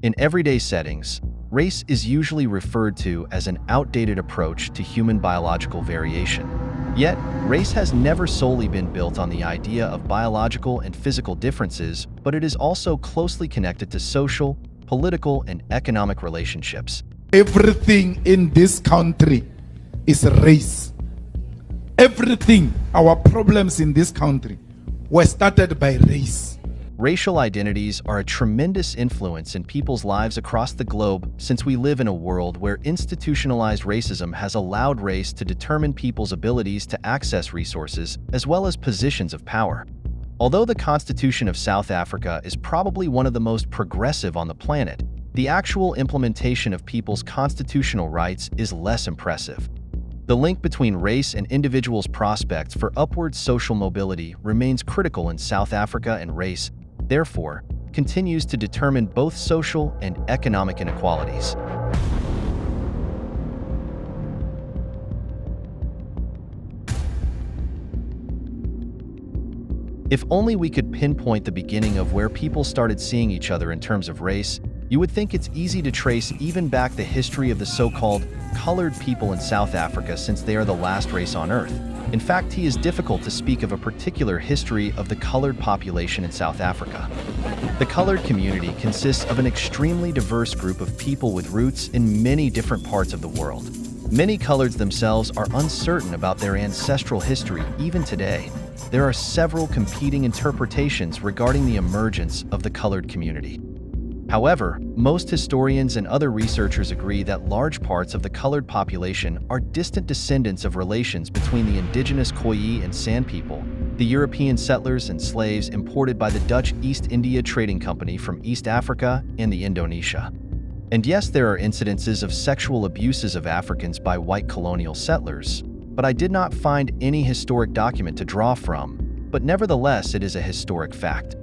In everyday settings, race is usually referred to as an outdated approach to human biological variation. Yet, race has never solely been built on the idea of biological and physical differences, but it is also closely connected to social, political, and economic relationships. Everything in this country is race. Everything, our problems in this country were started by race. Racial identities are a tremendous influence in people's lives across the globe since we live in a world where institutionalized racism has allowed race to determine people's abilities to access resources as well as positions of power. Although the Constitution of South Africa is probably one of the most progressive on the planet, the actual implementation of people's constitutional rights is less impressive. The link between race and individuals' prospects for upward social mobility remains critical in South Africa, and race, therefore, continues to determine both social and economic inequalities. If only we could pinpoint the beginning of where people started seeing each other in terms of race, you would think it's easy to trace even back the history of the so-called colored people in South Africa, since they are the last race on Earth. In fact, it is difficult to speak of a particular history of the colored population in South Africa. The colored community consists of an extremely diverse group of people with roots in many different parts of the world. Many coloreds themselves are uncertain about their ancestral history even today. There are several competing interpretations regarding the emergence of the colored community. However, most historians and other researchers agree that large parts of the colored population are distant descendants of relations between the indigenous Khoi and San people, the European settlers and slaves imported by the Dutch East India Trading Company from East Africa and the Indonesia. And yes, there are incidences of sexual abuses of Africans by white colonial settlers, but I did not find any historic document to draw from, but nevertheless it is a historic fact.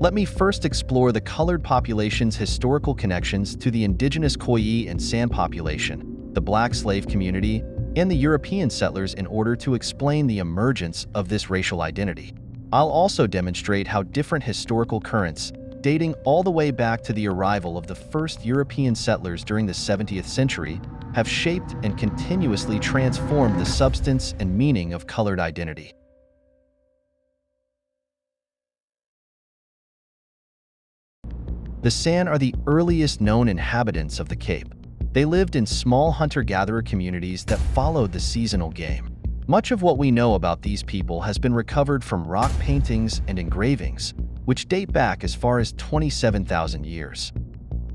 Let me first explore the colored population's historical connections to the indigenous Khoi and San population, the black slave community, and the European settlers in order to explain the emergence of this racial identity. I'll also demonstrate how different historical currents, dating all the way back to the arrival of the first European settlers during the 17th century, have shaped and continuously transformed the substance and meaning of colored identity. The San are the earliest known inhabitants of the Cape. They lived in small hunter-gatherer communities that followed the seasonal game. Much of what we know about these people has been recovered from rock paintings and engravings, which date back as far as 27,000 years.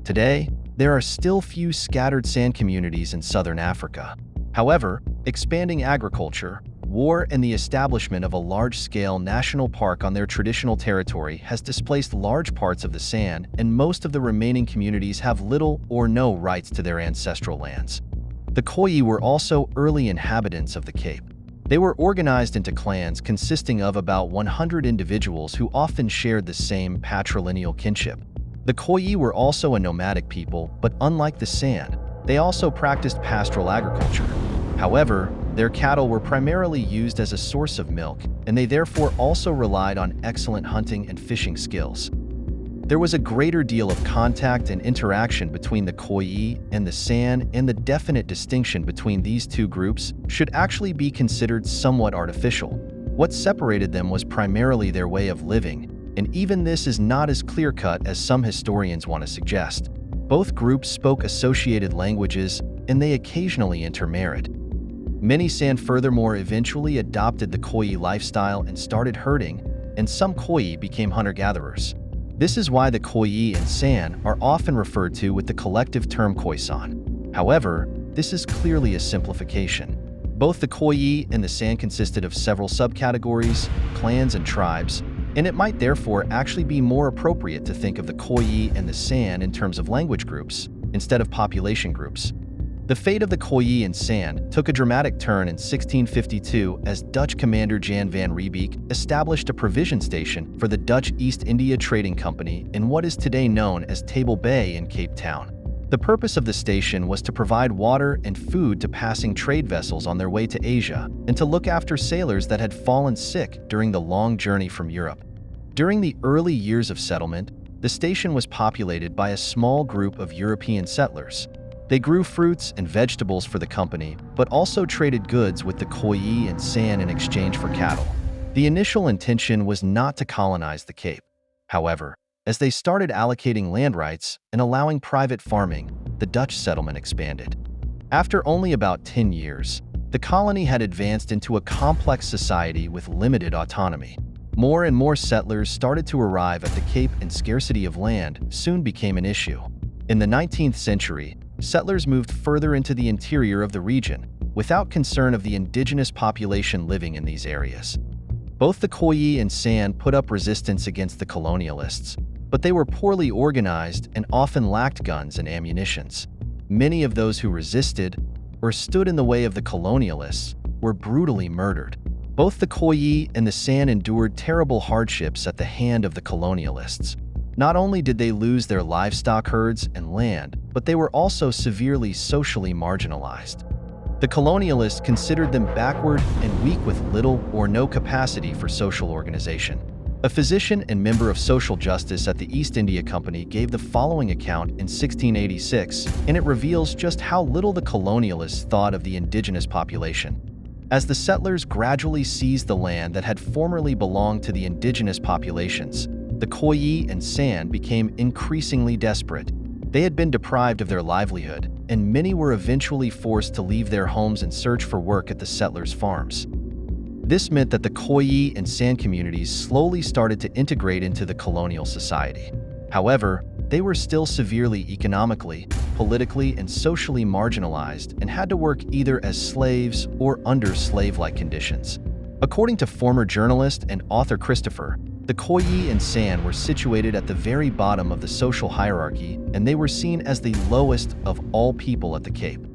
Today, there are still few scattered San communities in southern Africa. However, expanding agriculture, war, and the establishment of a large-scale national park on their traditional territory has displaced large parts of the San, and most of the remaining communities have little or no rights to their ancestral lands. The Khoi were also early inhabitants of the Cape. They were organized into clans consisting of about 100 individuals who often shared the same patrilineal kinship. The Khoi were also a nomadic people, but unlike the San, they also practiced pastoral agriculture. However, their cattle were primarily used as a source of milk, and they therefore also relied on excellent hunting and fishing skills. There was a greater deal of contact and interaction between the Khoi and the San, and the definite distinction between these two groups should actually be considered somewhat artificial. What separated them was primarily their way of living, and even this is not as clear-cut as some historians want to suggest. Both groups spoke associated languages, and they occasionally intermarried. Many San furthermore eventually adopted the Khoi lifestyle and started herding, and some Khoi became hunter-gatherers. This is why the Khoi and San are often referred to with the collective term Khoisan. However, this is clearly a simplification. Both the Khoi and the San consisted of several subcategories, clans, and tribes, and it might therefore actually be more appropriate to think of the Khoi and the San in terms of language groups, instead of population groups. The fate of the Khoi and San took a dramatic turn in 1652 as Dutch commander Jan Van Reeberk established a provision station for the Dutch East India Trading Company in what is today known as Table Bay in Cape Town. The purpose of the station was to provide water and food to passing trade vessels on their way to Asia, and to look after sailors that had fallen sick during the long journey from Europe. During the early years of settlement, the station was populated by a small group of European settlers. They grew fruits and vegetables for the company, but also traded goods with the Khoi and San in exchange for cattle. The initial intention was not to colonize the Cape. However, as they started allocating land rights and allowing private farming, the Dutch settlement expanded. After only about 10 years, the colony had advanced into a complex society with limited autonomy. More and more settlers started to arrive at the Cape, and scarcity of land soon became an issue. In the 19th century, settlers moved further into the interior of the region, without concern of the indigenous population living in these areas. Both the Khoi and San put up resistance against the colonialists, but they were poorly organized and often lacked guns and ammunitions. Many of those who resisted or stood in the way of the colonialists were brutally murdered. Both the Khoi and the San endured terrible hardships at the hand of the colonialists. Not only did they lose their livestock herds and land, but they were also severely socially marginalized. The colonialists considered them backward and weak with little or no capacity for social organization. A physician and member of social justice at the East India Company gave the following account in 1686, and it reveals just how little the colonialists thought of the indigenous population. As the settlers gradually seized the land that had formerly belonged to the indigenous populations, the Khoi and San became increasingly desperate. They had been deprived of their livelihood, and many were eventually forced to leave their homes and search for work at the settlers' farms. This meant that the Khoi and San communities slowly started to integrate into the colonial society. However, they were still severely economically, politically, and socially marginalized and had to work either as slaves or under slave-like conditions. According to former journalist and author Christopher, the Khoi and San were situated at the very bottom of the social hierarchy, and they were seen as the lowest of all people at the Cape.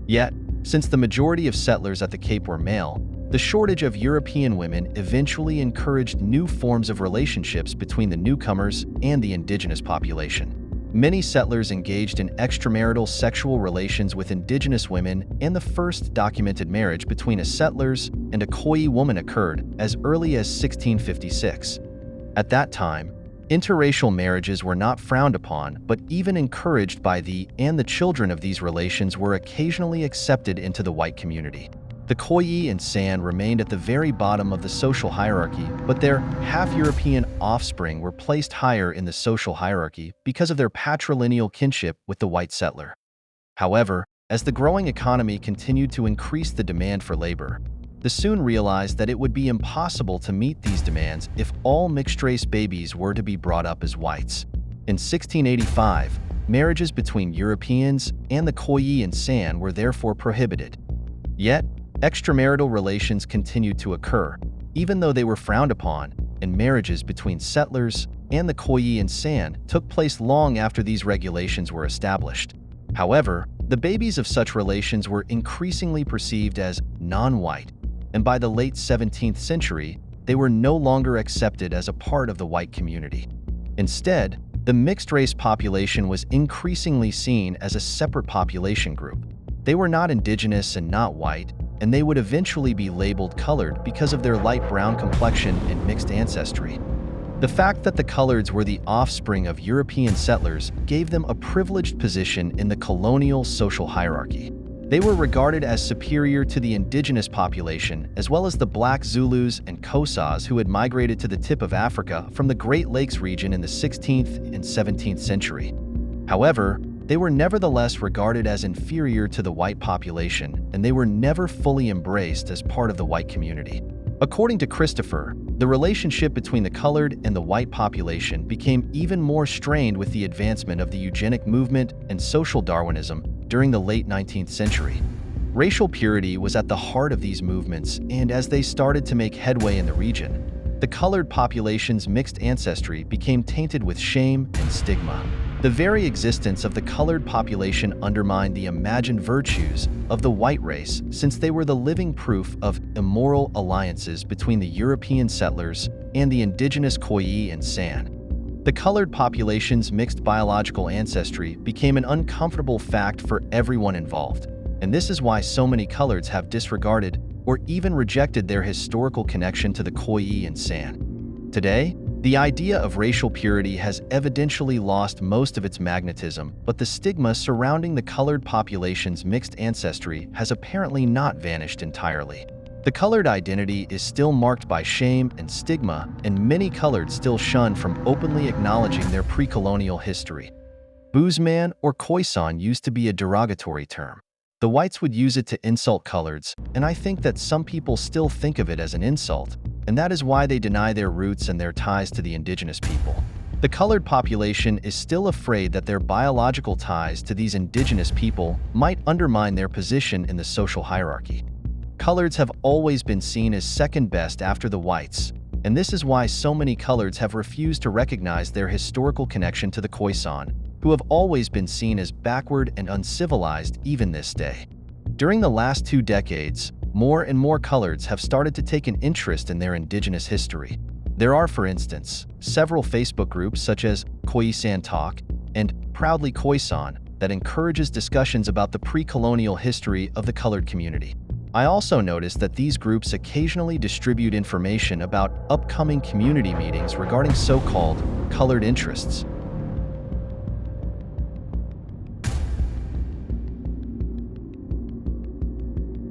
Yet, since the majority of settlers at the Cape were male, the shortage of European women eventually encouraged new forms of relationships between the newcomers and the indigenous population. Many settlers engaged in extramarital sexual relations with indigenous women, and the first documented marriage between a settlers and a Khoi woman occurred as early as 1656. At that time, interracial marriages were not frowned upon, but even encouraged by the children of these relations were occasionally accepted into the white community. The Khoi and San remained at the very bottom of the social hierarchy, but their half-European offspring were placed higher in the social hierarchy because of their patrilineal kinship with the white settler. However, as the growing economy continued to increase the demand for labor, they soon realized that it would be impossible to meet these demands if all mixed-race babies were to be brought up as whites. In 1685, marriages between Europeans and the Khoi and San were therefore prohibited. Yet, extramarital relations continued to occur, even though they were frowned upon, and marriages between settlers and the Khoi and San took place long after these regulations were established. However, the babies of such relations were increasingly perceived as non-white, and by the late 17th century, they were no longer accepted as a part of the white community. Instead, the mixed-race population was increasingly seen as a separate population group. They were not indigenous and not white, and they would eventually be labeled colored because of their light brown complexion and mixed ancestry. The fact that the Coloureds were the offspring of European settlers gave them a privileged position in the colonial social hierarchy. They were regarded as superior to the indigenous population, as well as the black Zulus and Xhosas who had migrated to the tip of Africa from the Great Lakes region in the 16th and 17th century. However, they were nevertheless regarded as inferior to the white population, and they were never fully embraced as part of the white community. According to Christopher, the relationship between the colored and the white population became even more strained with the advancement of the eugenic movement and social Darwinism during the late 19th century. Racial purity was at the heart of these movements, and as they started to make headway in the region, the colored population's mixed ancestry became tainted with shame and stigma. The very existence of the colored population undermined the imagined virtues of the white race, since they were the living proof of immoral alliances between the European settlers and the indigenous Khoi and San. The colored population's mixed biological ancestry became an uncomfortable fact for everyone involved, and this is why so many coloreds have disregarded or even rejected their historical connection to the Khoi and San. Today, The idea of racial purity has evidentially lost most of its magnetism, but the stigma surrounding the colored population's mixed ancestry has apparently not vanished entirely. The colored identity is still marked by shame and stigma, and many colored still shun from openly acknowledging their pre-colonial history. Boozman or Khoisan used to be a derogatory term. The whites would use it to insult coloreds, and I think that some people still think of it as an insult, and that is why they deny their roots and their ties to the indigenous people. The colored population is still afraid that their biological ties to these indigenous people might undermine their position in the social hierarchy. Coloreds have always been seen as second best after the whites, and this is why so many coloreds have refused to recognize their historical connection to the Khoisan, who have always been seen as backward and uncivilized even this day. During the last 2 decades, more and more coloreds have started to take an interest in their indigenous history. There are, for instance, several Facebook groups such as Khoisan Talk and Proudly Khoisan that encourages discussions about the pre-colonial history of the colored community. I also noticed that these groups occasionally distribute information about upcoming community meetings regarding so-called colored interests.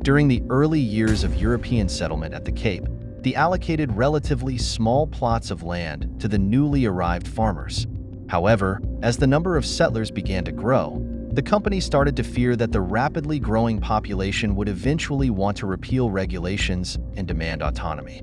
During the early years of European settlement at the Cape, they allocated relatively small plots of land to the newly arrived farmers. However, as the number of settlers began to grow, the company started to fear that the rapidly growing population would eventually want to repeal regulations and demand autonomy.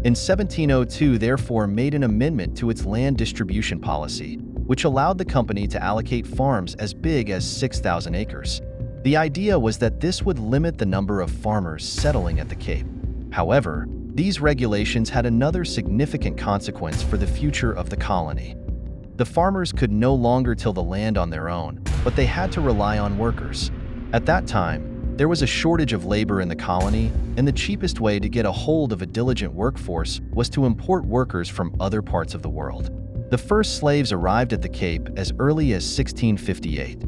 In 1702, therefore, made an amendment to its land distribution policy, which allowed the company to allocate farms as big as 6,000 acres. The idea was that this would limit the number of farmers settling at the Cape. However, these regulations had another significant consequence for the future of the colony. The farmers could no longer till the land on their own, but they had to rely on workers. At that time, there was a shortage of labor in the colony, and the cheapest way to get a hold of a diligent workforce was to import workers from other parts of the world. The first slaves arrived at the Cape as early as 1658.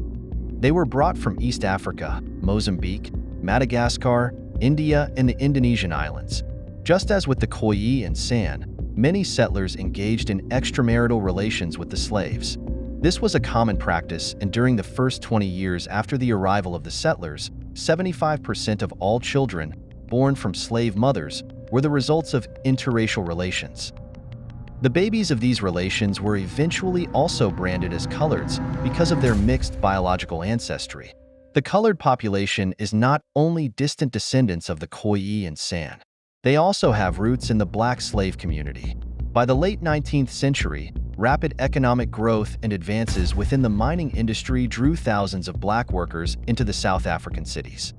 They were brought from East Africa, Mozambique, Madagascar, India, and the Indonesian islands. Just as with the Khoi and San, many settlers engaged in extramarital relations with the slaves. This was a common practice, and during the first 20 years after the arrival of the settlers, 75% of all children born from slave mothers were the results of interracial relations. The babies of these relations were eventually also branded as coloreds because of their mixed biological ancestry. The colored population is not only distant descendants of the Khoi and San. They also have roots in the black slave community. By the late 19th century, rapid economic growth and advances within the mining industry drew thousands of black workers into the South African cities.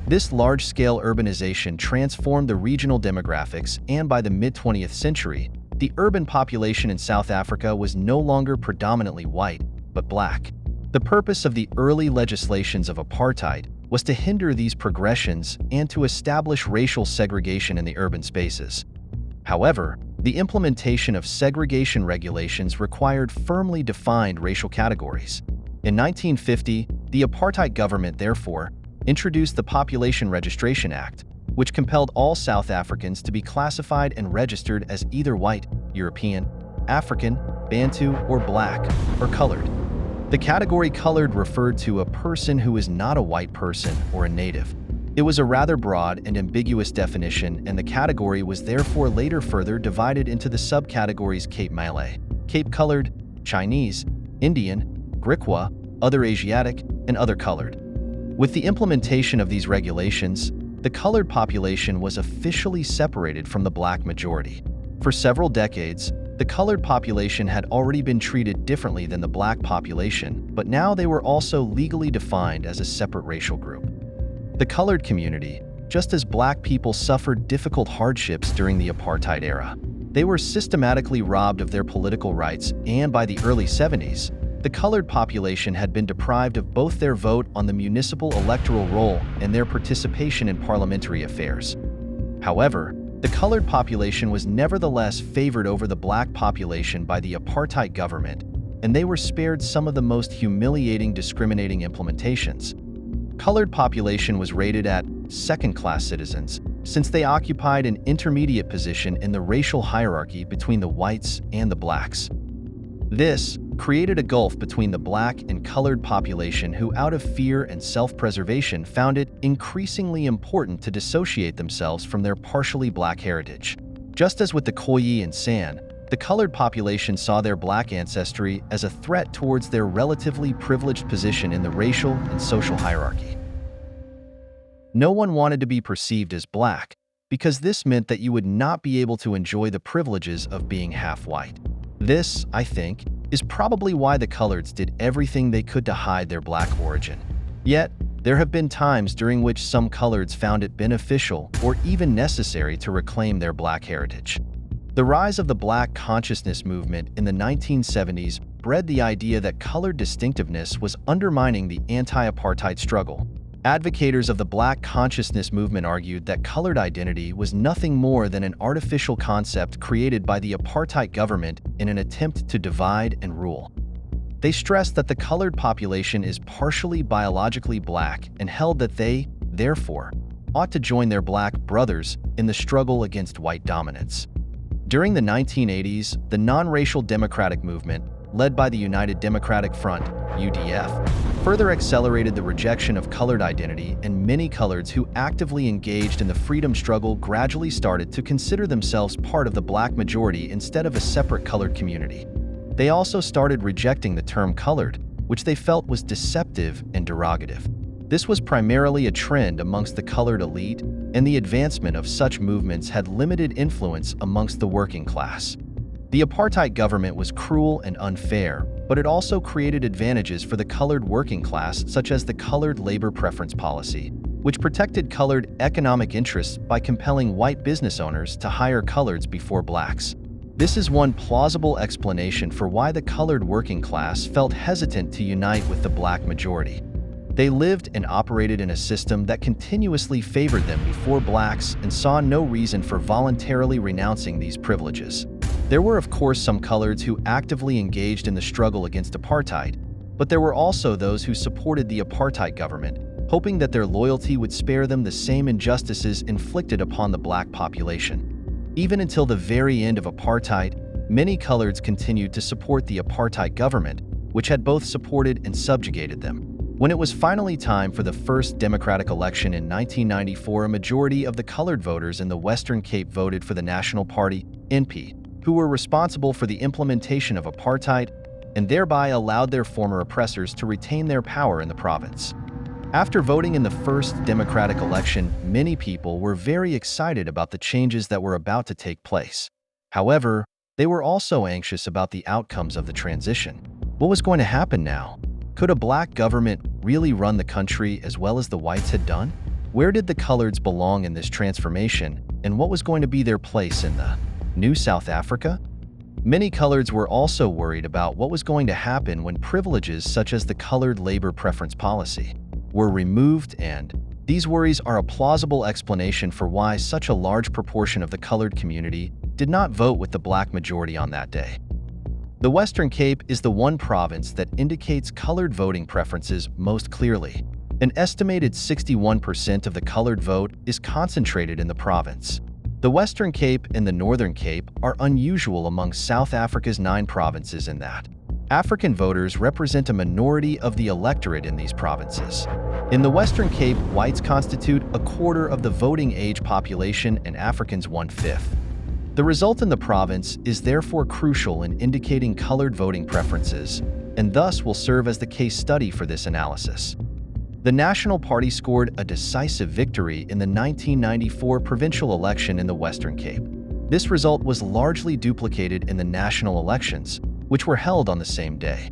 This large-scale urbanization transformed the regional demographics, and by the mid-20th century, the urban population in South Africa was no longer predominantly white, but black. The purpose of the early legislations of apartheid was to hinder these progressions and to establish racial segregation in the urban spaces. However, the implementation of segregation regulations required firmly defined racial categories. In 1950, the apartheid government, therefore, introduced the Population Registration Act, which compelled all South Africans to be classified and registered as either white, European, African, Bantu, or black, or colored. The category colored referred to a person who is not a white person or a native. It was a rather broad and ambiguous definition, and the category was therefore later further divided into the subcategories Cape Malay, Cape Colored, Chinese, Indian, Griqua, Other Asiatic, and Other Colored. With the implementation of these regulations, the colored population was officially separated from the black majority. For several decades, the colored population had already been treated differently than the black population, but now they were also legally defined as a separate racial group. The colored community, just as black people, suffered difficult hardships during the apartheid era. They were systematically robbed of their political rights, and by the early 70s, the colored population had been deprived of both their vote on the municipal electoral roll and their participation in parliamentary affairs. However, the colored population was nevertheless favored over the black population by the apartheid government, and they were spared some of the most humiliating discriminating implementations. Colored population was rated at second-class citizens, since they occupied an intermediate position in the racial hierarchy between the whites and the blacks. This created a gulf between the black and colored population who, out of fear and self-preservation, found it increasingly important to dissociate themselves from their partially black heritage. Just as with the Khoisan, the colored population saw their black ancestry as a threat towards their relatively privileged position in the racial and social hierarchy. No one wanted to be perceived as black, because this meant that you would not be able to enjoy the privileges of being half white. This, I think, is probably why the Coloreds did everything they could to hide their black origin. Yet, there have been times during which some Coloreds found it beneficial or even necessary to reclaim their black heritage. The rise of the Black consciousness movement in the 1970s bred the idea that colored distinctiveness was undermining the anti-apartheid struggle. Advocates of the Black consciousness movement argued that colored identity was nothing more than an artificial concept created by the apartheid government in an attempt to divide and rule. They stressed that the colored population is partially biologically black and held that they, therefore, ought to join their black brothers in the struggle against white dominance. During the 1980s, the non-racial democratic movement, led by the United Democratic Front, UDF, further accelerated the rejection of colored identity, and many coloreds who actively engaged in the freedom struggle gradually started to consider themselves part of the black majority instead of a separate colored community. They also started rejecting the term colored, which they felt was deceptive and derogative. This was primarily a trend amongst the colored elite, and the advancement of such movements had limited influence amongst the working class. The apartheid government was cruel and unfair, but it also created advantages for the colored working class, such as the colored labor preference policy, which protected colored economic interests by compelling white business owners to hire coloreds before blacks. This is one plausible explanation for why the colored working class felt hesitant to unite with the black majority. They lived and operated in a system that continuously favored them before blacks and saw no reason for voluntarily renouncing these privileges. There were, of course, some coloreds who actively engaged in the struggle against apartheid, but there were also those who supported the apartheid government, hoping that their loyalty would spare them the same injustices inflicted upon the black population. Even until the very end of apartheid, many coloreds continued to support the apartheid government, which had both supported and subjugated them. When it was finally time for the first democratic election in 1994, a majority of the colored voters in the Western Cape voted for the National Party, NP, who were responsible for the implementation of apartheid and thereby allowed their former oppressors to retain their power in the province. After voting in the first democratic election, many people were very excited about the changes that were about to take place. However, they were also anxious about the outcomes of the transition. What was going to happen now? Could a black government really run the country as well as the whites had done? Where did the coloreds belong in this transformation, and what was going to be their place in the new South Africa? Many coloreds were also worried about what was going to happen when privileges such as the colored labor preference policy were removed, and these worries are a plausible explanation for why such a large proportion of the colored community did not vote with the black majority on that day. The Western Cape is the one province that indicates colored voting preferences most clearly. An estimated 61% of the colored vote is concentrated in the province. The Western Cape and the Northern Cape are unusual among South Africa's 9 provinces in that African voters represent a minority of the electorate in these provinces. In the Western Cape, whites constitute a quarter of the voting age population and Africans 1/5. The result in the province is therefore crucial in indicating colored voting preferences, and thus will serve as the case study for this analysis. The National Party scored a decisive victory in the 1994 provincial election in the Western Cape. This result was largely duplicated in the national elections, which were held on the same day.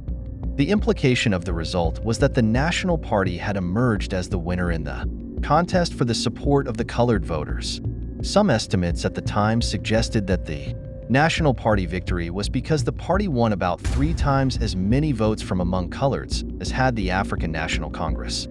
The implication of the result was that the National Party had emerged as the winner in the contest for the support of the colored voters. Some estimates at the time suggested that the National Party victory was because the party won about 3 times as many votes from among coloreds as had the African National Congress.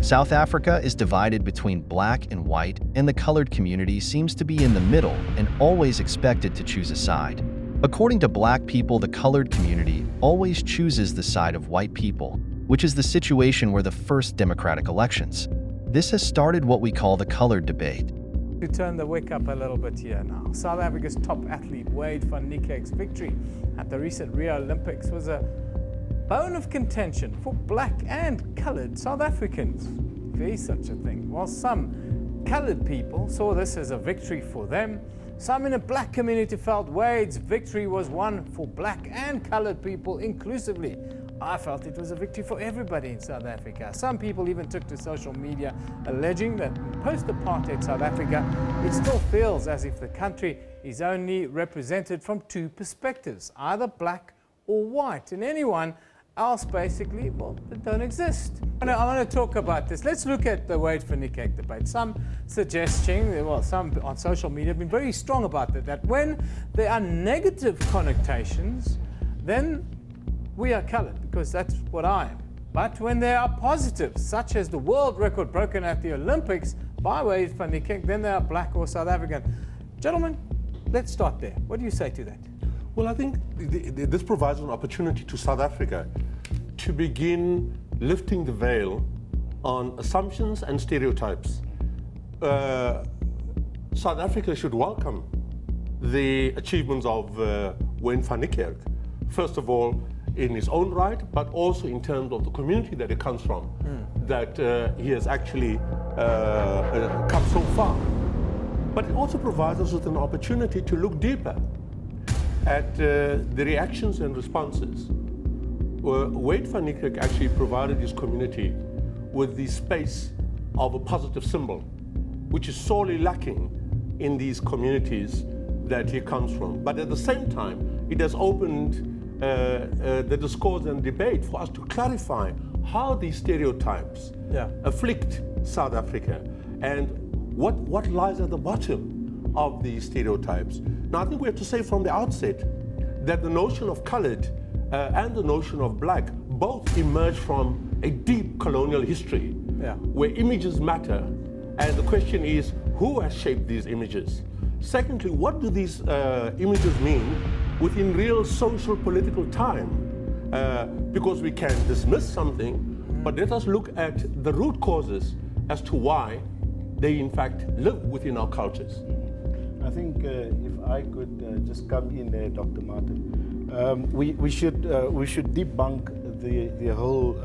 South Africa is divided between black and white, and the colored community seems to be in the middle and always expected to choose a side. According to black people, the colored community always chooses the side of white people, which is the situation where the first democratic elections. This has started what we call the colored debate. To turn the wick up a little bit here now. South Africa's top athlete Wade van Niekerk's victory at the recent Rio Olympics was a bone of contention for black and coloured South Africans. If there is such a thing. While some coloured people saw this as a victory for them, some in the black community felt Wade's victory was one for black and coloured people inclusively. I felt it was a victory for everybody in South Africa. Some people even took to social media alleging that in post-apartheid South Africa, it still feels as if the country is only represented from two perspectives, either black or white, and anyone else basically, well, they don't exist. I want to talk about this. Let's look at the Wade van Niekerk debate. Some suggesting, well, some on social media have been very strong about that when there are negative connotations, then we are coloured, because that's what I am. But when there are positives, such as the world record broken at the Olympics by Wade van Niekerk, then they are black or South African. Gentlemen, let's start there. What do you say to that? Well, I think this provides an opportunity to South Africa to begin lifting the veil on assumptions and stereotypes. South Africa should welcome the achievements of Wade van Niekerk. First of all, in his own right, but also in terms of the community that he comes from, that he has actually come so far. But it also provides us with an opportunity to look deeper at the reactions and responses. Wade van Niekerk actually provided his community with the space of a positive symbol, which is sorely lacking in these communities that he comes from. But at the same time, it has opened the discourse and debate for us to clarify how these stereotypes afflict South Africa and what lies at the bottom of these stereotypes. Now, I think we have to say from the outset that the notion of coloured and the notion of black both emerge from a deep colonial history where images matter, and the question is, who has shaped these images? Secondly, what do these images mean within real social political time? Because we can dismiss something, but let us look at the root causes as to why they in fact live within our cultures. I think if I could just come in there, Dr. Martin, we should debunk the whole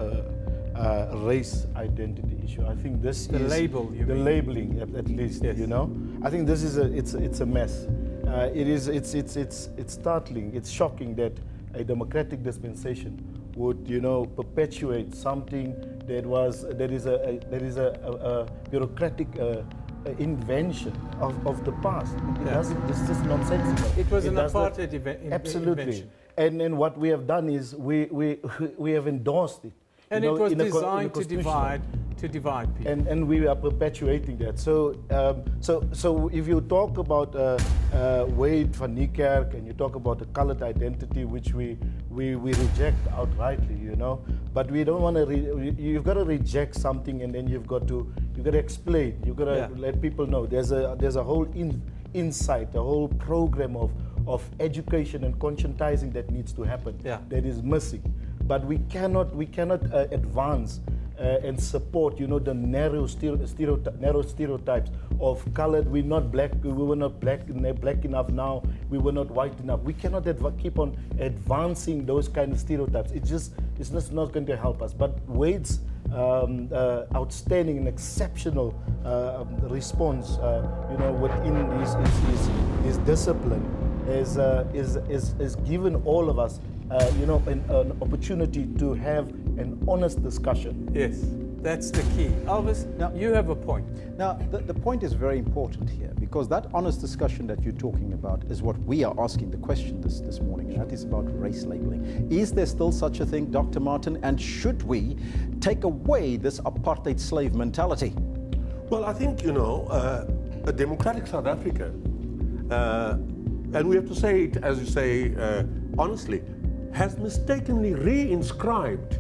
race identity issue. I think this the is label, you the mean? labeling at least. Yes. You know, I think this is it's a mess. It's startling. It's shocking that a democratic dispensation would, you know, perpetuate something that is a bureaucratic invention of the past. It's just nonsensical. It was an apartheid invention. Absolutely. And what we have done is we have endorsed it. And it was designed to divide people. And we are perpetuating that. So if you talk about Wade van Niekerk and you talk about the colored identity, which we reject outrightly, you know, but we don't want to. You've got to reject something, and then you've got to explain. You've got to let people know there's a whole insight, a whole program of education and conscientizing that needs to happen. That is missing. But we cannot advance and support, you know, the narrow stereotypes of colored. We're not black. We were not black enough now. We were not white enough. We cannot keep on advancing those kind of stereotypes. It's just not going to help us. But Wade's outstanding and exceptional response, you know, within his discipline is given all of us, you know, an opportunity to have an honest discussion. Yes, that's the key. Elvis, now you have a point. Now, the point is very important here, because that honest discussion that you're talking about is what we are asking the question this morning, and that is about race labeling. Is there still such a thing, Dr. Martin, and should we take away this apartheid slave mentality? Well, I think, you know, a democratic South Africa, and we have to say it, as you say, honestly, has mistakenly re-inscribed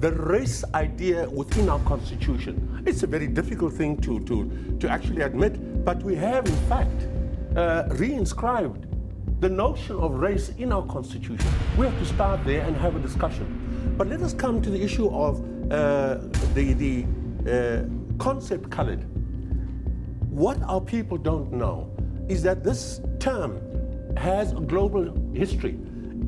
the race idea within our constitution. It's a very difficult thing to actually admit, but we have in fact re-inscribed the notion of race in our constitution. We have to start there and have a discussion. But let us come to the issue of the concept colored. what our people don't know is that this term has a global history.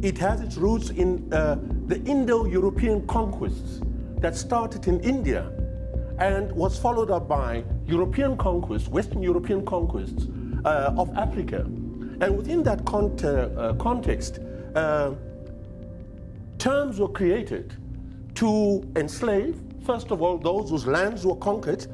It has its roots in the Indo-European conquests that started in India and was followed up by European conquests, Western European conquests of Africa. And within that context, terms were created to enslave, first of all, those whose lands were conquered,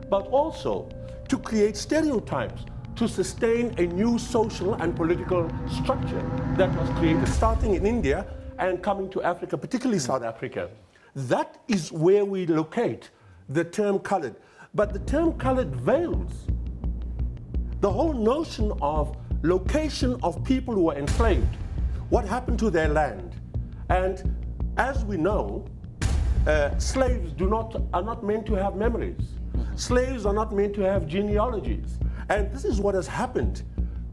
but also to create stereotypes to sustain a new social and political structure that was created, starting in India and coming to Africa, particularly South Africa. That is where we locate the term colored. But the term colored veils the whole notion of location of people who were enslaved, what happened to their land. And as we know, slaves are not meant to have memories. Slaves are not meant to have genealogies. And this is what has happened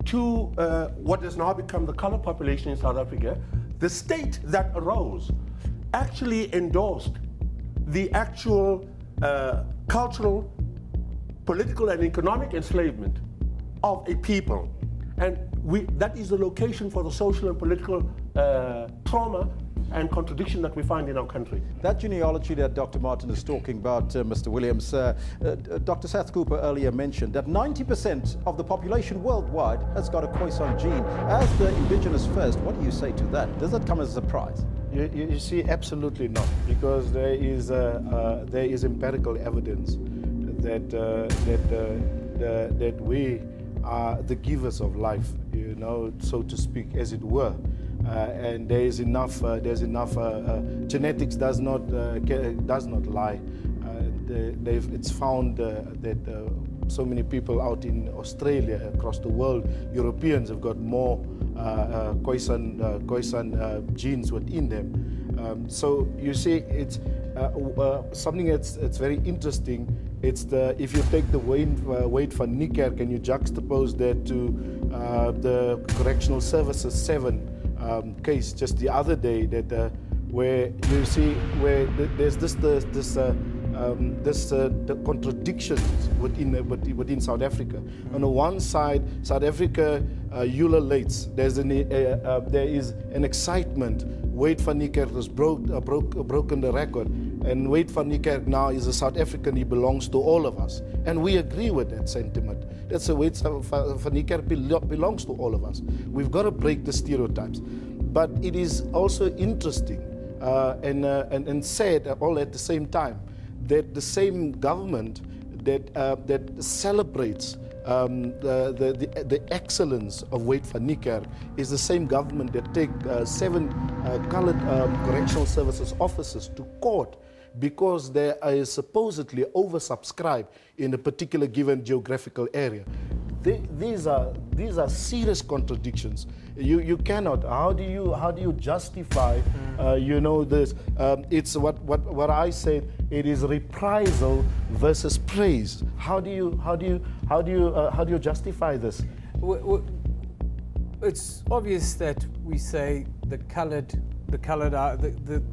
to what has now become the colored population in South Africa. The state that arose actually endorsed the actual cultural, political, and economic enslavement of a people. And that is the location for the social and political trauma and contradiction that we find in our country. That genealogy that Dr. Martin is talking about, Mr. Williams, Dr. Seth Cooper earlier mentioned that 90% of the population worldwide has got a Khoisan gene. As the indigenous first, what do you say to that? Does that come as a surprise? You see, absolutely not, because there is empirical evidence that that we are the givers of life, you know, so to speak, as it were. And there is enough. Genetics does not lie. It's found that so many people out in Australia, across the world, Europeans have got more Khoisan genes within them. So you see, it's something that's very interesting. It's if you take the Wayne van Niekerk and you juxtapose that to the Correctional Services 7 case just the other day, that where you see where there's the contradictions within South Ha. On the one side, South Africa ululates. There is an excitement. Wade van Niekerk has broken the record, and Wade van Niekerk now is a South African. He belongs to all of us, and we agree with that sentiment. That's the Wade van Niekerk belongs to all of us. We've got to break the stereotypes, but it is also interesting and sad all at the same time that the same government that celebrates the excellence of Wade van Niekerk is the same government that take 7 colored correctional services officers to court because they are supposedly oversubscribed in a particular given geographical area. These are serious contradictions. You cannot. How do you justify? You know this. It's what I said. It is reprisal versus praise. How do you justify this? It's obvious that we say the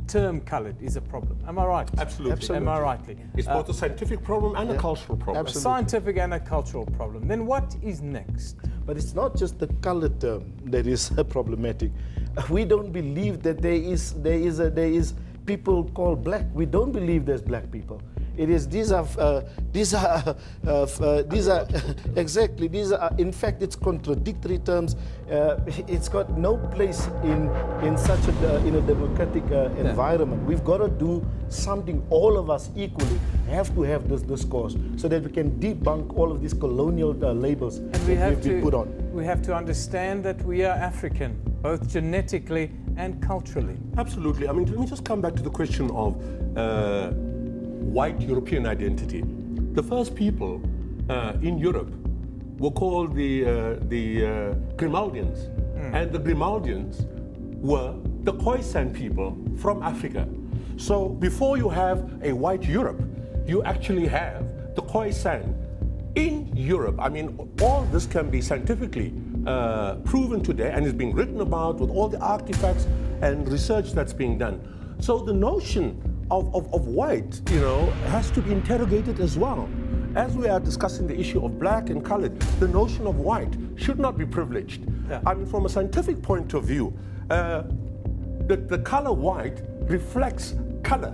term coloured is a problem. Am I right? Absolutely. Am I rightly? It's both a scientific problem and a cultural problem. A scientific and a cultural problem. Then what is next? But it's not just the colour term that is problematic. We don't believe that there is people called black. We don't believe there's black people. It is these are exactly, these are, in fact, it's contradictory terms. It's got no place in such a democratic environment. We've got to do something. All of us equally have to have this discourse so that we can debunk all of these colonial labels that we've been put on. We have to understand that we are African, both genetically and culturally. Absolutely. I mean, let me just come back to the question of white European identity. The first people in Europe were called the Grimaldians, and the Grimaldians were the Khoisan people from Africa. So before you have a white Europe, you actually have the Khoisan in Europe. I mean, all this can be scientifically proven today and is being written about with all the artifacts and research that's being done. So the notion of white, you know, has to be interrogated as well. as we are discussing the issue of black and colored, the notion of white should not be privileged. Yeah. I mean, from a scientific point of view, the color white reflects color.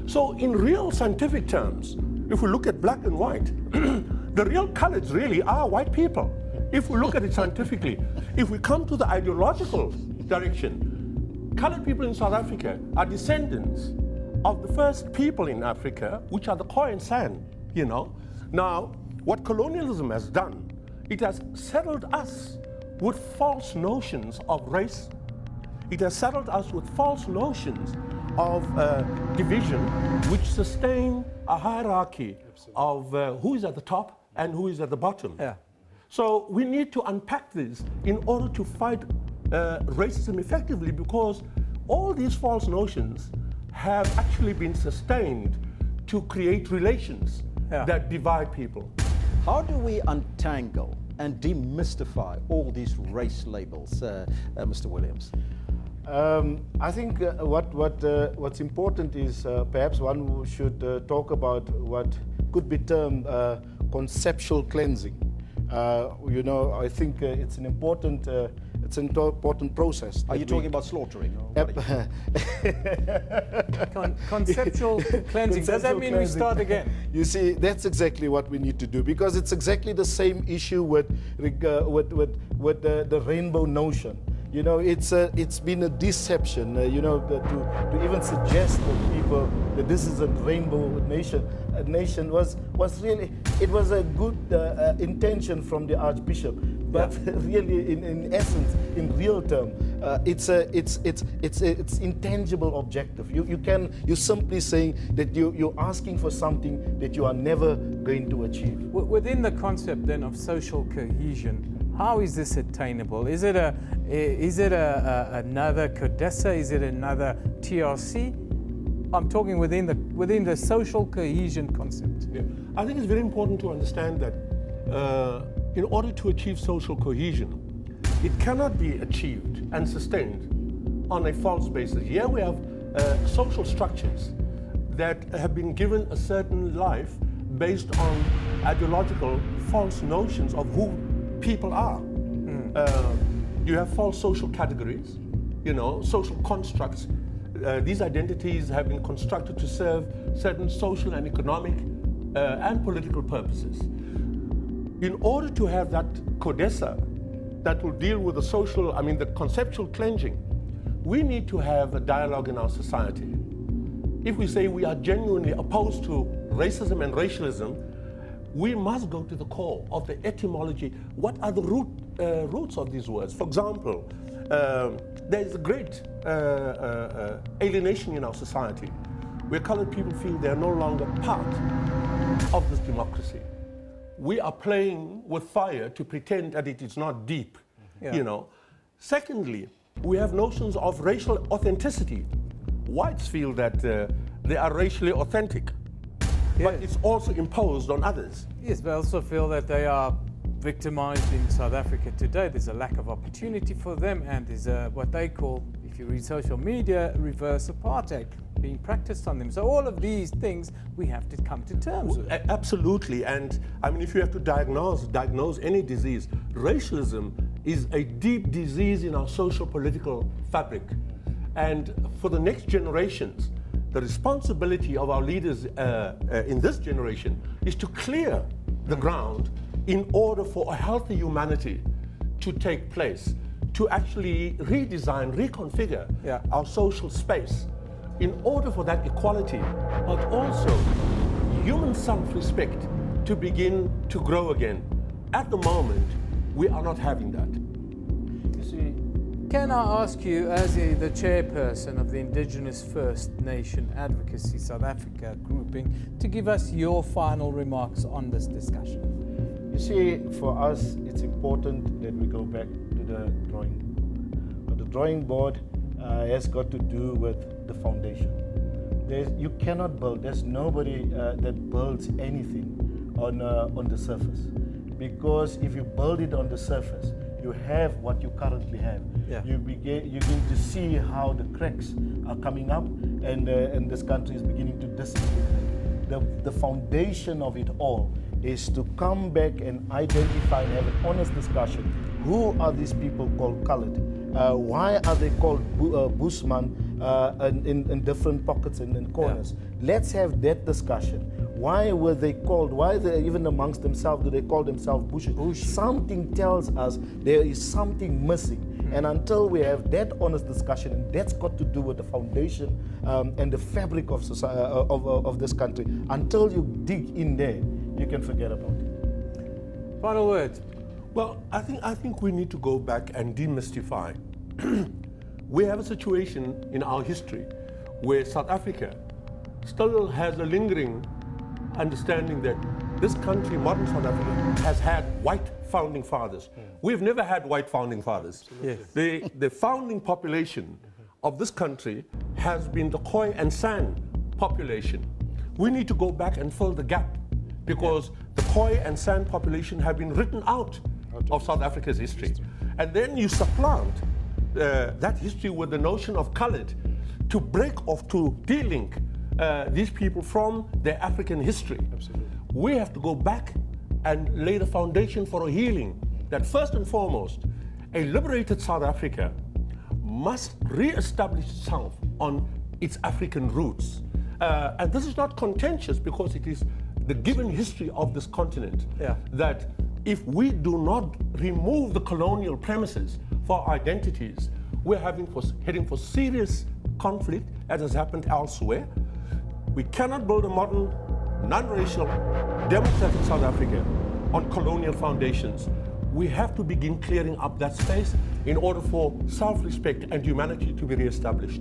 So in real scientific terms, if we look at black and white, the real colors really are white people. If we look at it scientifically, if we come to the ideological direction, colored people in South Africa are descendants of the first people in Africa, which are the Khoisan, you know. Now, what colonialism has done, it has saddled us with false notions of race. It has saddled us with false notions of division, which sustain a hierarchy of who is at the top and who is at the bottom. Yeah. So we need to unpack this in order to fight racism effectively, because all these false notions have actually been sustained to create relations that divide people. How do we untangle and demystify all these race labels, Mr. Williams? I think what's important is perhaps one should talk about what could be termed conceptual cleansing. You know, I think it's an important process. Are you talking about slaughtering? Or Conceptual cleansing. Does that mean we start again? You see, that's exactly what we need to do, because it's exactly the same issue with the rainbow notion. You know, it's been a deception, you know, to even suggest to people that this is a rainbow nation was really, it was a good intention from the Archbishop, but really in essence, in real term, it's intangible objective. You're simply saying that you're asking for something that you are never going to achieve. Within the concept then of social cohesion, how is this attainable? Is it another CODESA? Is it another TRC? I'm talking within the social cohesion concept. Yeah. I think it's very important to understand that in order to achieve social cohesion, it cannot be achieved and sustained on a false basis. Here we have social structures that have been given a certain life based on ideological false notions of who people are. You have false social categories, you know, social constructs. These identities have been constructed to serve certain social and economic and political purposes. In order to have that CODESA that will deal with the conceptual cleansing, we need to have a dialogue in our society. If we say we are genuinely opposed to racism and racialism, we must go to the core of the etymology. What are the roots of these words? For example, there is a great alienation in our society where colored people feel they are no longer part of this democracy. We are playing with fire to pretend that it is not deep, you know. Secondly, we have notions of racial authenticity. Whites feel that they are racially authentic. But it's also imposed on others. Yes, but I also feel that they are victimized in South Africa today. There's a lack of opportunity for them, and there's what they call, if you read social media, reverse apartheid being practiced on them. So all of these things we have to come to terms with. Absolutely, and I mean, if you have to diagnose any disease, racialism is a deep disease in our social political fabric. And for the next generations, the responsibility of our leaders in this generation is to clear the ground in order for a healthy humanity to take place, to actually redesign, reconfigure our social space in order for that equality, but also human self-respect to begin to grow again. At the moment, we are not having that. You see, can I ask you, as the chairperson of the Indigenous First Nation Advocacy South Africa grouping, to give us your final remarks on this discussion? You see, for us, it's important that we go back to the drawing board. But the drawing board has got to do with the foundation. You cannot build, there's nobody that builds anything on the surface. Because if you build it on the surface, you have what you currently have. You begin to see how the cracks are coming up, and this country is beginning to disintegrate. The foundation of it all is to come back and identify and have an honest discussion. Who are these people called colored? Why are they called Bushman in different pockets and in corners? Yeah. Let's have that discussion. Why were they called? Why they, even amongst themselves do they call themselves Bushi? Something tells us there is something missing. And until we have that honest discussion, and that's got to do with the foundation and the fabric of society, of this country, until you dig in there, you can forget about it. Final words. Well, I think we need to go back and demystify. We have a situation in our history where South Africa still has a lingering understanding that this country, modern South Africa, has had white founding fathers. We've never had white founding fathers. Yes. The founding population of this country has been the Khoi and San population. We need to go back and fill the gap because the Khoi and San population have been written out of South Africa's history. And then you supplant that history with the notion of colored to break off, to de-link these people from their African history. Absolutely. We have to go back and lay the foundation for a healing that first and foremost, a liberated South Africa must re-establish itself on its African roots. And this is not contentious because it is the given history of this continent that if we do not remove the colonial premises for our identities, we're heading for serious conflict, as has happened elsewhere. We cannot build a modern, non-racial, democratic South Africa on colonial foundations. We have to begin clearing up that space in order for self-respect and humanity to be re-established.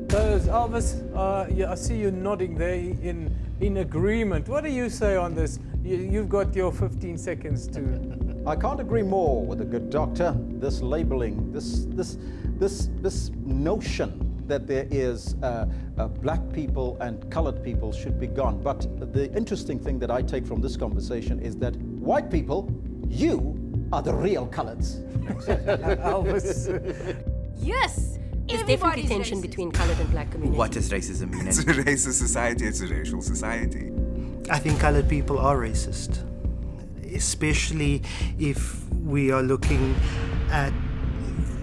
Elvis, I see you nodding there in agreement. What do you say on this? You've got your 15 seconds to... I can't agree more with the good doctor. This labeling, this notion that there is black people and colored people should be gone. But the interesting thing that I take from this conversation is that white people, you are the real coloreds. Elvis. Yes! There's definitely tension racist. Between colored and black communities. What does racism mean? It's a racist society, it's a racial society. I think colored people are racist, especially if we are looking at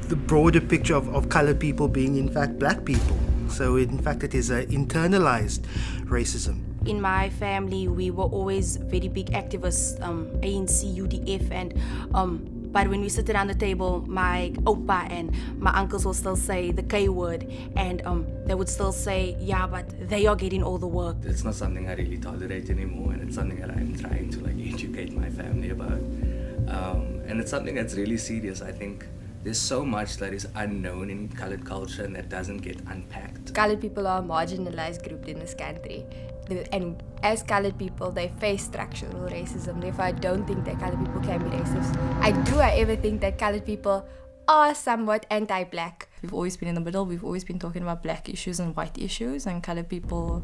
the broader picture of colored people being in fact black people. So in fact it is an internalized racism. In my family, we were always very big activists, ANC, UDF, and but when we sit around the table, my opa and my uncles will still say the K word, and they would still say, yeah, but they are getting all the work. It's not something I really tolerate anymore, and it's something that I'm trying to educate my family about. And it's something that's really serious. I think there's so much that is unknown in colored culture and that doesn't get unpacked. Colored people are a marginalized group in this country. And as colored people, they face structural racism. Therefore, I don't think that colored people can be racist. I do, however, think that colored people are somewhat anti-black. We've always been in the middle. We've always been talking about black issues and white issues, and colored people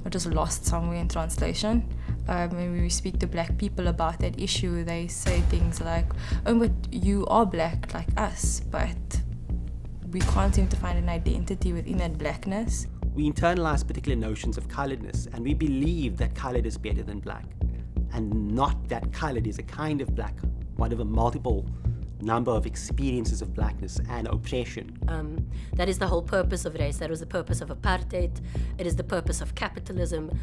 are just lost somewhere in translation. When we speak to black people about that issue, they say things like, oh, but you are black like us, but we can't seem to find an identity within that blackness. We internalize particular notions of coloredness, and we believe that colored is better than black, and not that colored is a kind of black, one of a multiple number of experiences of blackness and oppression. That is the whole purpose of race. That was the purpose of apartheid. It is the purpose of capitalism.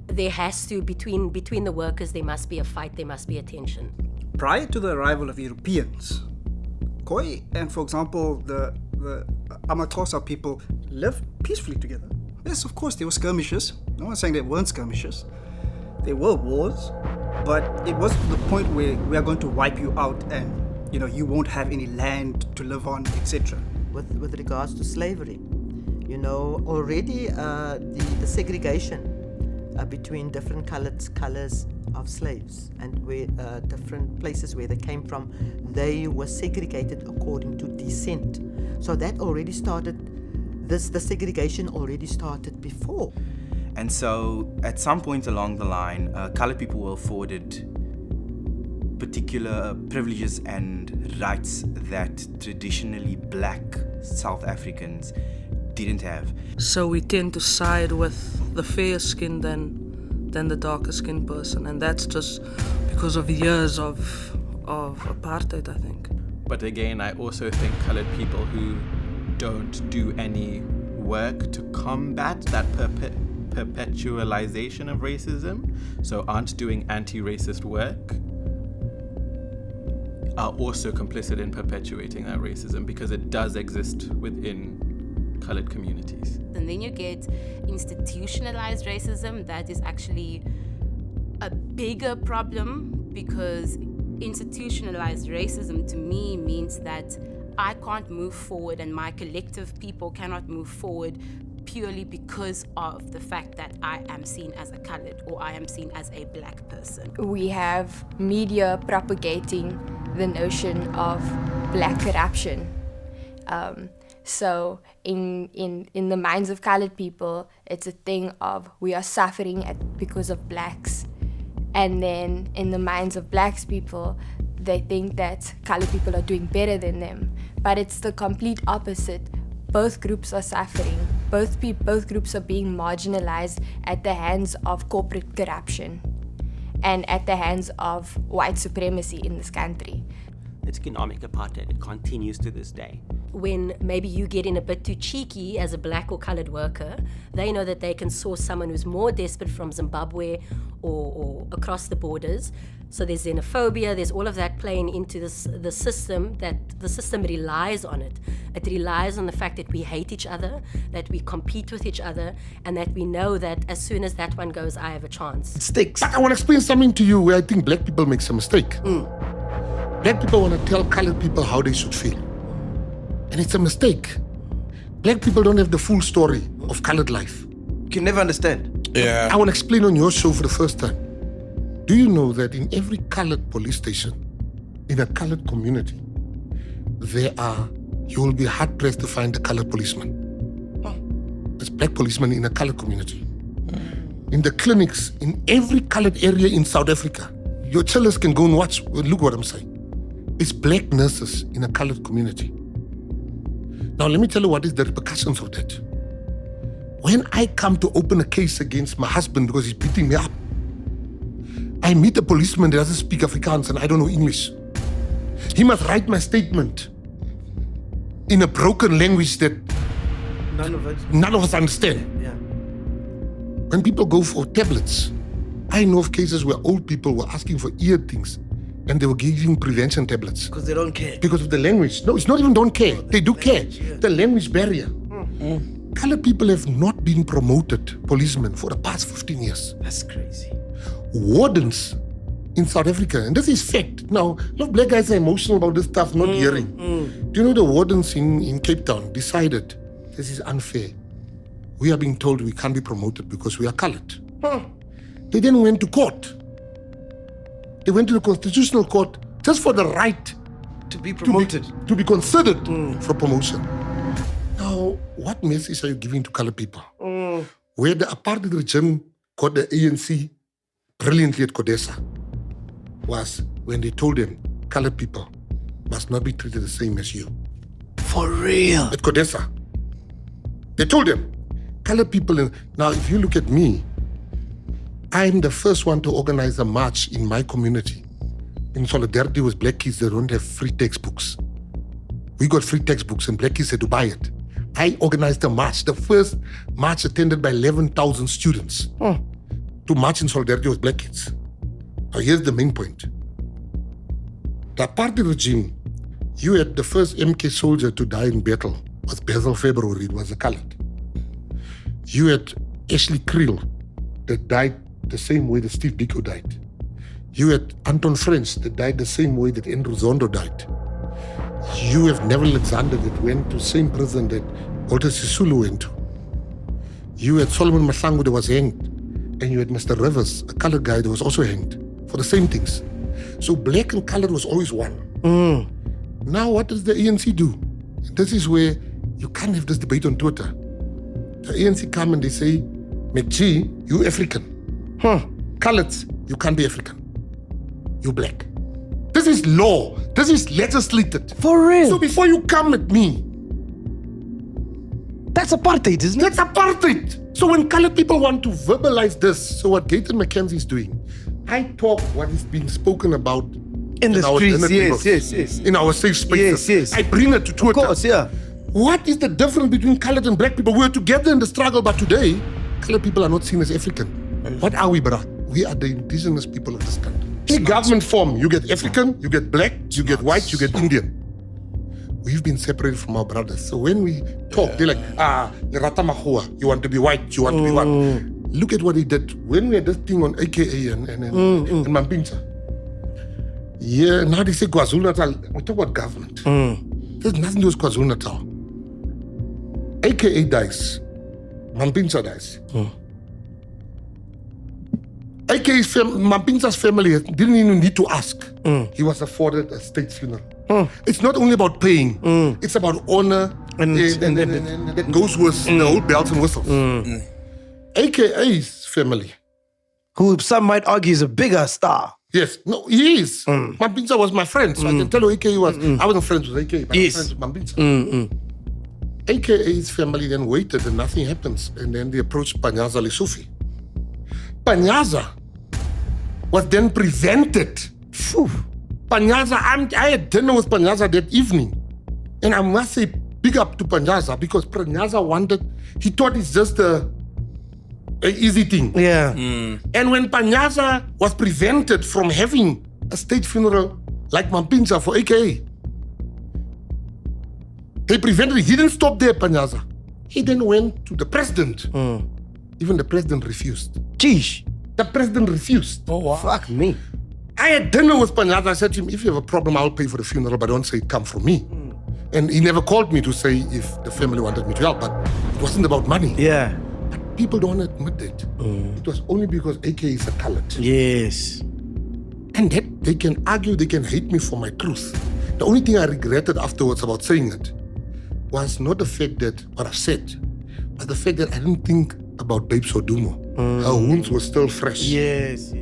There has to, between the workers, there must be a fight, there must be a tension. Prior to the arrival of Europeans, Khoi and, for example, the Amaxhosa people lived peacefully together. Yes, of course, there were skirmishes. No one's saying there weren't skirmishes. There were wars, but it was to the point where we are going to wipe you out and, you won't have any land to live on, etc. With regards to slavery, already the segregation between different colors of slaves and where different places where they came from, they were segregated according to descent. So that already started, the segregation already started before. And so at some point along the line, colored people were afforded particular privileges and rights that traditionally black South Africans didn't have. So we tend to side with the fair skin than than the darker skinned person, and that's just because of years of apartheid, I think. But again, I also think colored people who don't do any work to combat that perpetualization of racism, so aren't doing anti-racist work, are also complicit in perpetuating that racism because it does exist within colored communities. And then you get institutionalized racism that is actually a bigger problem, because institutionalized racism to me means that I can't move forward and my collective people cannot move forward purely because of the fact that I am seen as a colored or I am seen as a black person. We have media propagating the notion of black corruption. So in the minds of colored people, it's a thing of we are suffering because of blacks. And then in the minds of black people, they think that colored people are doing better than them. But it's the complete opposite. Both groups are suffering. Both groups are being marginalized at the hands of corporate corruption and at the hands of white supremacy in this country. It's economic apartheid. It continues to this day. When maybe you get in a bit too cheeky as a black or colored worker, they know that they can source someone who's more desperate from Zimbabwe or across the borders. So there's xenophobia, there's all of that playing into the system, that the system relies on it. It relies on the fact that we hate each other, that we compete with each other, and that we know that as soon as that one goes, I have a chance. It sticks. But I want to explain something to you where I think black people make some mistake. Black people want to tell colored people how they should feel. And it's a mistake. Black people don't have the full story of colored life. You can never understand. Yeah. I want to explain on your show for the first time. Do you know that in every colored police station, in a colored community, you will be hard pressed to find a colored policeman. There's black policemen in a colored community. In the clinics, in every colored area in South Africa, your chillers can go and watch, look what I'm saying. It's black nurses in a colored community. Now let me tell you what is the repercussions of that. When I come to open a case against my husband because he's beating me up, I meet a policeman that doesn't speak Afrikaans and I don't know English. He must write my statement in a broken language that none of us understand. Yeah. When people go for tablets, I know of cases where old people were asking for ear things and they were giving prevention tablets. Because they don't care. Because of the language. No, it's not even don't care. They do care. Yeah. The language barrier. Colored people have not been promoted policemen for the past 15 years. That's crazy. Wardens in South Africa, and this is fact. Now, a lot of black guys are emotional about this stuff, not hearing. Do you know the wardens in Cape Town decided this is unfair? We are being told we can't be promoted because we are colored. They then went to court. They went to the Constitutional Court just for the right to be promoted, to be considered for promotion. Now, what message are you giving to colored people? Where the apartheid regime got the ANC brilliantly at CODESA was when they told them colored people must not be treated the same as you. For real? At CODESA. They told them colored people. Now, if you look at me, I'm the first one to organize a march in my community in solidarity with black kids that don't have free textbooks. We got free textbooks and black kids had to buy it. I organized a march, the first march attended by 11,000 students to march in solidarity with black kids. Now here's the main point. The apartheid regime, you had the first MK soldier to die in battle was Basil February, it was a colored. You had Ashley Krill that died the same way that Steve Biko died. You had Anton French that died the same way that Andrew Zondo died. You have Neville Alexander that went to the same prison that Walter Sisulu went to. You had Solomon Masango that was hanged. And you had Mr. Rivers, a colored guy that was also hanged for the same things. So black and colored was always one. Now what does the ANC do? This is where you can't have this debate on Twitter. The ANC come and they say, McG, you African. Coloreds, you can't be African. You black. This is law. This is legislated. For real? So before you come at me, That's apartheid, isn't it? That's apartheid. So when colored people want to verbalize this, so what Gayton McKenzie is doing, I talk what is being spoken about in the our streets, dinner tables, yes. in our safe spaces. Yes. I bring it to Twitter. Of course, yeah. What is the difference between colored and black people? We're together in the struggle, but today, colored people are not seen as African. What are we, brah? We are the indigenous people of this country. In government form, you get African, you get black, you get white, you get Indian. We've been separated from our brothers. So when we talk, they're like, you want to be white, you want to be what? Look at what he did. When we had this thing on AKA and Mampinsa. Yeah, now they say KwaZulu-Natal. We talk about government. There's nothing to do with KwaZulu-Natal. AKA dies. Mampinsa dies. AKA's Mampinsa's family didn't even need to ask. He was afforded a state funeral. It's not only about paying, it's about honor and that goes with the whole bells and whistles. AKA's family. Who some might argue is a bigger star. Yes, no, he is. Mampinsa was my friend, so I can tell you AKA was. I wasn't friends with AKA, but I was friends with Mampinsa. AKA's family then waited and nothing happens. And then they approached Panyaza Lesufi. Panyaza was then prevented. Panyaza, I had dinner with Panyaza that evening. And I must say, big up to Panyaza, because Panyaza he thought it's just a easy thing. Yeah. And when Panyaza was prevented from having a state funeral like Mampinsa for AKA, they prevented it. He didn't stop there, Panyaza. He then went to the president. Even the president refused. Geesh. The president refused. Oh, wow. Fuck me. I had dinner with Panyaza. I said to him, if you have a problem, I'll pay for the funeral, but don't say it come from me. And he never called me to say if the family wanted me to help, but it wasn't about money. Yeah. But people don't admit it. It was only because AK is a colored. Yes. And that they can argue, they can hate me for my truth. The only thing I regretted afterwards about saying it was not the fact that what I've said, but the fact that I didn't think about Babe Sodumo. Her wounds were still fresh. Yes.